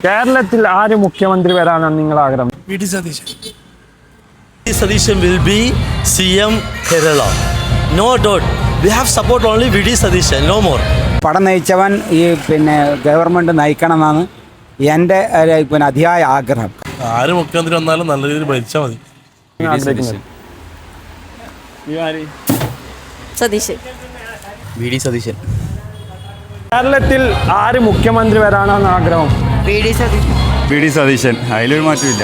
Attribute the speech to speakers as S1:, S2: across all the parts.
S1: കേരളത്തിൽ ആര് മുഖ്യമന്ത്രി വരാനാണ് നിങ്ങൾ ആഗ്രഹം?
S2: VD. Satheesan.
S3: Sadish will be CM Kerala. No doubt. We have support only V.D. Sadish, no more.
S4: പടം നയിച്ചവൻ ഈ ഗവൺമെൻറ് നയിക്കണമെന്നാണ് എൻ്റെ അതിയായ ആഗ്രഹം.
S2: ആര് മുഖ്യമന്ത്രി വന്നാലും നല്ല രീതിയിൽ ഭരിച്ചാൽ മതി.
S3: സതീശൻ.
S1: കേരളത്തിൽ ആര് മുഖ്യമന്ത്രി വരാനാണ് ആഗ്രഹം?
S5: വി.ഡി. സതീശൻ. അതിലൊരു മാറ്റമില്ല.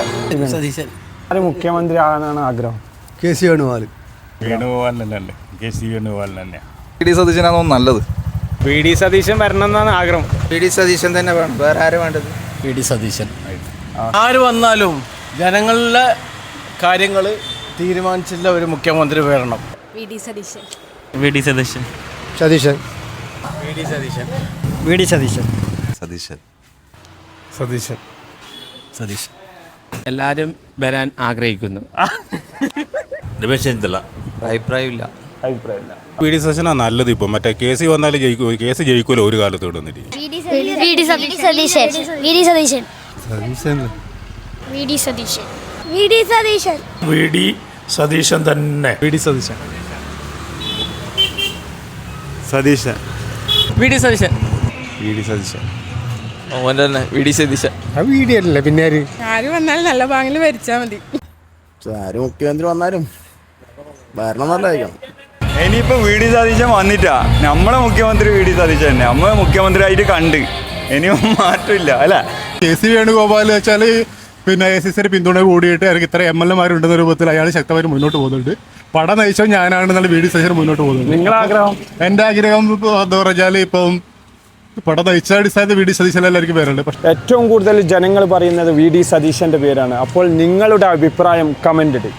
S3: സതീശൻ.
S1: ആര് മുഖ്യമന്ത്രി ആകാനാണ് ആഗ്രഹം?
S6: കെ.സി. വേണുഗോപാൽ.
S5: വേണുഗോപാലനല്ലേ? കെ.സി. വേണുഗോപാലൻ തന്നെ.
S7: വി.ഡി. സതീശനാണോ നല്ലത്?
S1: വി.ഡി. സതീശൻ വരണം എന്നാണ് ആഗ്രഹം.
S7: വി.ഡി. സതീശൻ തന്നെ വേണം. വേറെ ആരും വേണ്ടത്?
S3: V.D. സതീശൻ.
S8: ആര് വന്നാലും ജനങ്ങളിലെ കാര്യങ്ങൾ തീരുമാനിച്ചില്ല ഒരു മുഖ്യമന്ത്രി വരണം.
S3: V.D. സതീശൻ.
S6: സതീശൻ.
S8: സതീശൻ. എല്ലാവരും വരാൻ ആഗ്രഹിക്കുന്നു.
S3: രമേശ് ചെന്നിത്തല.
S7: അഭിപ്രായമില്ല.
S5: വി.ഡി. സതീശനാണ് നല്ലത്. ഇപ്പം മറ്റേ കേസ് വന്നാലും കേസ് ജയിക്കുമല്ലോ ഒരു കാലത്ത് ഇവിടെ വന്നിട്ട്.
S2: സതീശൻ തന്നെ.
S1: പിന്നെ
S9: ആര് വന്നാലും നല്ല ഭാഗങ്ങളിൽ ഭരിച്ചാൽ മതി.
S6: ആര് മുഖ്യമന്ത്രി വന്നാലും ഭരണം നല്ലതായിരിക്കണം.
S5: ഇനിയിപ്പോൾ വി.ഡി. സതീശൻ വന്നിട്ടാ നമ്മളെ മുഖ്യമന്ത്രി വി.ഡി. സതീശൻ തന്നെ. നമ്മളെ മുഖ്യമന്ത്രിയായിട്ട് കണ്ട് ഇനിയും മാറ്റമില്ല അല്ലേ?
S10: കെ.സി. വേണുഗോപാൽ വെച്ചാൽ ACC പിന്തുണ കൂടിയിട്ട് എനിക്ക് ഇത്ര MLA-മാരുണ്ടെന്ന രൂപത്തിൽ അയാൾ ശക്തമായി മുന്നോട്ട് പോകുന്നുണ്ട്. പടം നയിച്ചോ ഞാനാണെന്നുള്ള വി.ഡി. സതീശൻ മുന്നോട്ട് പോകുന്നുണ്ട്.
S1: നിങ്ങളുടെ ആഗ്രഹം?
S10: എൻ്റെ ആഗ്രഹം എന്താ പറഞ്ഞാൽ ഇപ്പം പടം നയിച്ച അടിസ്ഥാനത്തിൽ വി.ഡി. സതീശൻ എല്ലാവർക്കും പേരുണ്ട്. പക്ഷേ
S1: ഏറ്റവും കൂടുതൽ ജനങ്ങൾ പറയുന്നത് വി.ഡി. സതീശൻ്റെ പേരാണ്. അപ്പോൾ നിങ്ങളുടെ അഭിപ്രായം കമൻ്റ് ഇടും.